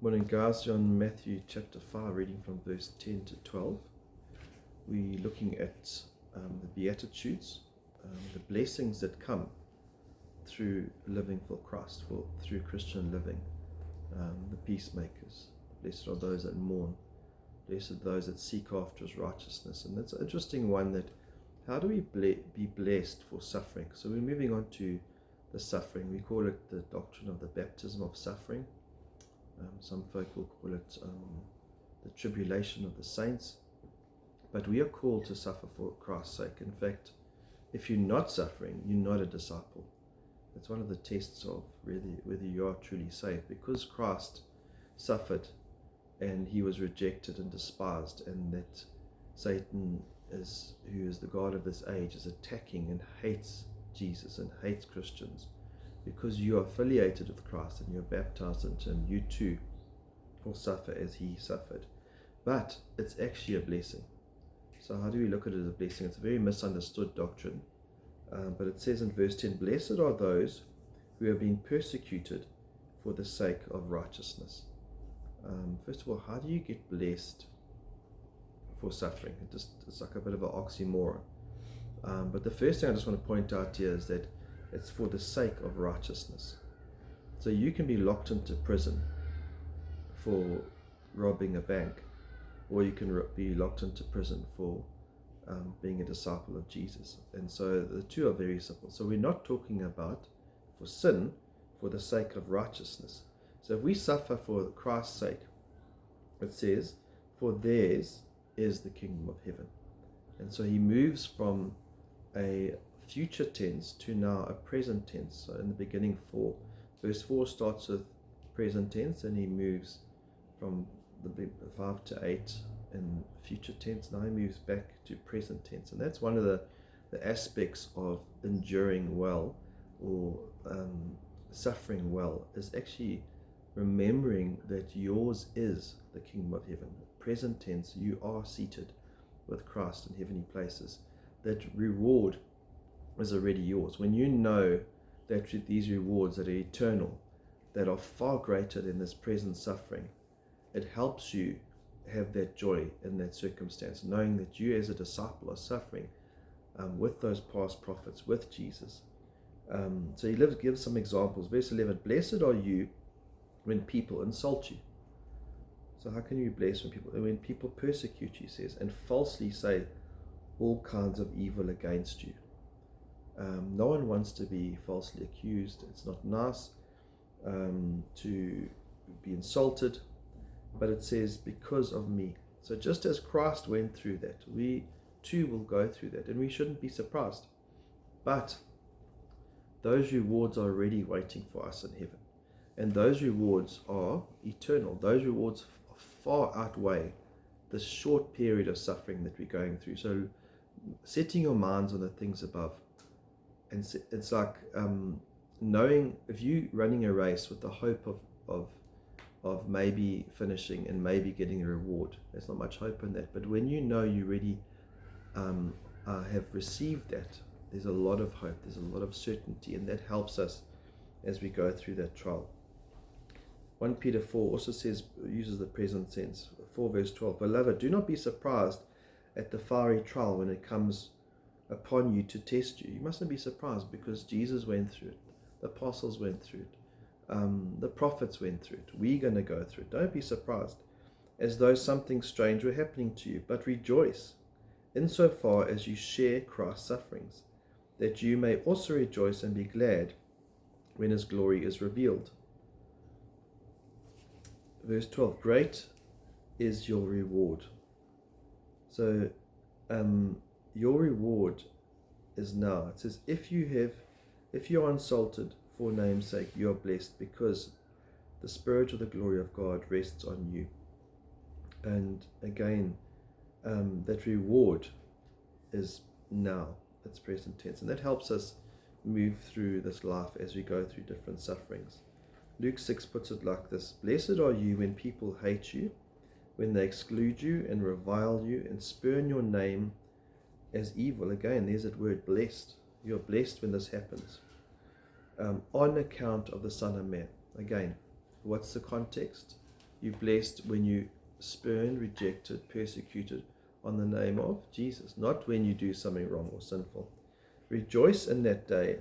Morning, guys. We're on Matthew chapter 5, reading from verse 10 to 12. We're looking at the Beatitudes, the blessings that come through living for Christ, through Christian living, the peacemakers. Blessed are those that mourn. Blessed are those that seek after His righteousness. And that's an interesting one, that how do we be blessed for suffering? So we're moving on to the suffering. We call it the doctrine of the baptism of suffering. Some folk will call it the tribulation of the saints. But we are called to suffer for Christ's sake. In fact, if you're not suffering, you're not a disciple. It's one of the tests of really whether you are truly saved, because Christ suffered and He was rejected and despised, and that Satan, who is the god of this age, is attacking and hates Jesus and hates Christians. Because you are affiliated with Christ and you're baptized into Him, you too will suffer as He suffered. But it's actually a blessing. So how do we look at it as a blessing? It's a very misunderstood doctrine. But it says in verse 10, "Blessed are those who have been persecuted for the sake of righteousness." First of all, how do you get blessed for suffering? It's like a bit of an oxymoron. But the first thing I just want to point out here is that it's for the sake of righteousness. So you can be locked into prison for robbing a bank, or you can be locked into prison for being a disciple of Jesus. And so the two are very simple. So we're not talking about for sin, for the sake of righteousness. So if we suffer for Christ's sake, it says, "For theirs is the kingdom of heaven." And so He moves from a future tense to now a present tense. So in the beginning, verse 4 starts with present tense, and He moves from the 5 to 8 in future tense. Now He moves back to present tense, and that's one of the aspects of enduring well, or suffering well, is actually remembering that yours is the kingdom of heaven. Present tense, you are seated with Christ in heavenly places. That reward is already yours. When you know that these rewards that are eternal, that are far greater than this present suffering, it helps you have that joy in that circumstance, knowing that you as a disciple are suffering with those past prophets, with Jesus. So He gives some examples. Verse 11, "Blessed are you when people insult you." So how can you be blessed when people persecute you, He says, and falsely say all kinds of evil against you? No one wants to be falsely accused. It's not nice to be insulted, but it says because of me. So just as Christ went through that, we too will go through that, and we shouldn't be surprised. But those rewards are already waiting for us in heaven, and those rewards are eternal. Those rewards far outweigh the short period of suffering that we're going through. So setting your minds on the things above. And it's like knowing, if you're running a race with the hope of maybe finishing and maybe getting a reward, there's not much hope in that. But when you know you already have received that, there's a lot of hope, there's a lot of certainty, and that helps us as we go through that trial. 1 Peter 4 also uses the present tense. 4 verse 12, "Beloved, do not be surprised at the fiery trial when it comes upon you to test you." You mustn't be surprised, because Jesus went through it, the apostles went through it, the prophets went through it. We're going to go through it. Don't be surprised as though something strange were happening to you, but rejoice insofar as you share Christ's sufferings, that you may also rejoice and be glad when His glory is revealed. Verse 12, "Great is your reward." So your reward is now. It says, if you are insulted for name's sake, you are blessed, because the Spirit of the glory of God rests on you. And again, that reward is now. It's present tense, and that helps us move through this life as we go through different sufferings. Luke 6 puts it like this: "Blessed are you when people hate you, when they exclude you and revile you and spurn your name as evil." Again, there's that word blessed. You're blessed when this happens. On account of the Son of Man. Again, what's the context? You're blessed when you spurned, rejected, persecuted on the name of Jesus, not when you do something wrong or sinful. Rejoice in that day,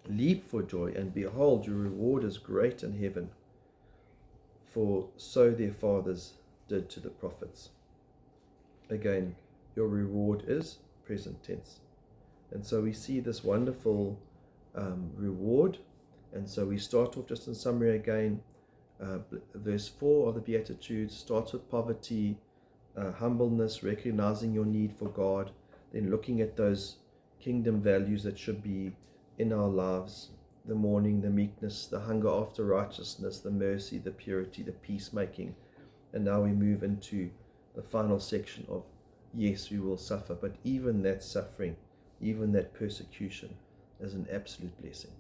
leap for joy, and behold, your reward is great in heaven, for so their fathers did to the prophets. Again, your reward is present tense. And so we see this wonderful reward. And so we start off, just in summary again, verse 4 of the Beatitudes starts with poverty, humbleness, recognizing your need for God, then looking at those kingdom values that should be in our lives: the mourning, the meekness, the hunger after righteousness, the mercy, the purity, the peacemaking. And now we move into the final section of, yes, we will suffer, but even that suffering, even that persecution is an absolute blessing.